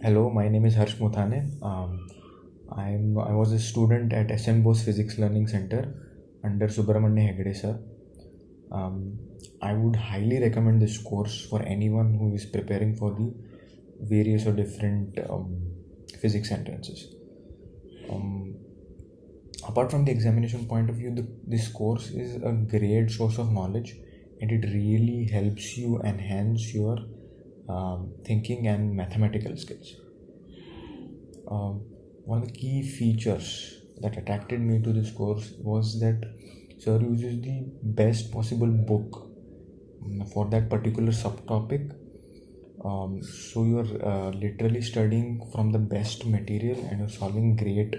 Hello, my name is Harsh Muthane. I was a student at SM Bose Physics Learning Center under Subramanya Hegde sir. I would highly recommend this course for anyone who is preparing for the various or different physics entrances. Um, Apart from the examination point of view, this course is a great source of knowledge, and it really helps you enhance your thinking and mathematical skills. Um, One of the key features that attracted me to this course was that sir uses the best possible book for that particular subtopic. So you're literally studying from the best material and you're solving great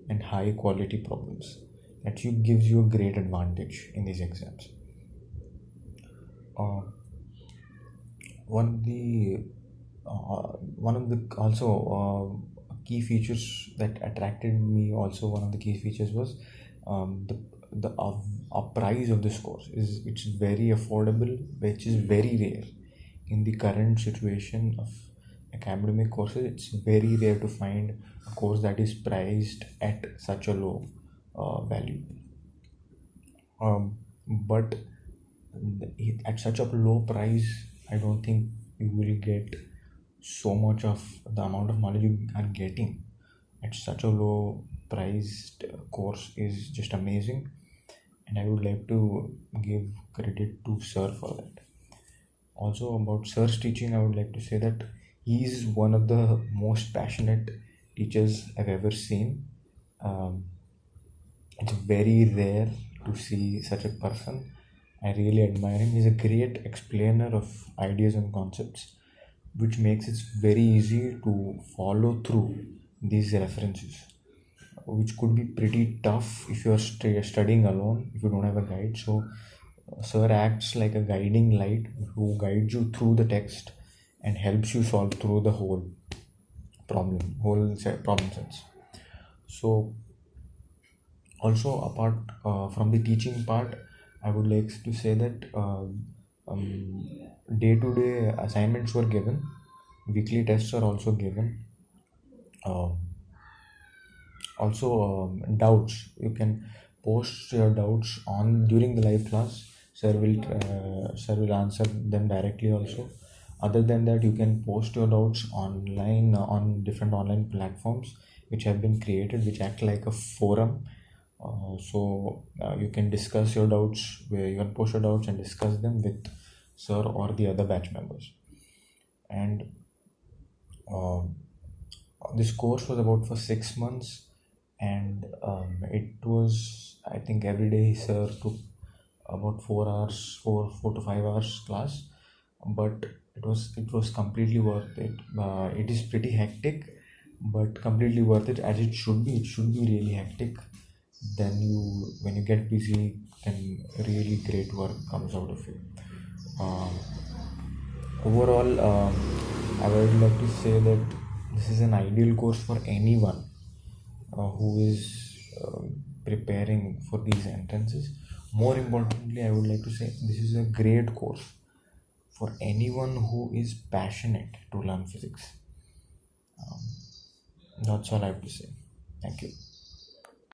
and high quality problems. That you gives you a great advantage in these exams. Uh, one of the one of the also key features that attracted me, also one of the key features was the price of this course is it's very affordable, which is very rare in the current situation of academic courses. It's very rare to find a course that is priced at such a low value. But at such a low price, I don't think you will get so much of the amount of knowledge you are getting at such a low priced course is just amazing, and I would like to give credit to sir for that. Also, about sir's teaching, I would like to say that he is one of the most passionate teachers I've ever seen. um, it's very rare to see such a person. I really admire him. He's a great explainer of ideas and concepts, which makes it very easy to follow through these references, which could be pretty tough if you're studying alone, if you don't have a guide. So, Sir acts like a guiding light who guides you through the text and helps you solve through the problem sets. So, also apart from the teaching part, I would like to say that day-to-day assignments were given, weekly tests are also given. uh, Also, doubts, you can post your doubts on during the live class. Sir will answer them directly also. Other than that, you can post your doubts online on different online platforms which have been created, which act like a forum. So you can discuss your doubts, where you can post your doubts and discuss them with sir or the other batch members. And uh, this course was about for 6 months, and it was, I think, every day sir took about 4 hours, 4 to 5 hours class. But it was completely worth it. It is pretty hectic, but completely worth it, as it should be really hectic. Then when you get busy, then really great work comes out of it. um, Overall, I would like to say that this is an ideal course for anyone who is preparing for these entrances. More importantly, I would like to say this is a great course for anyone who is passionate to learn physics. That's all I have to say. Thank you.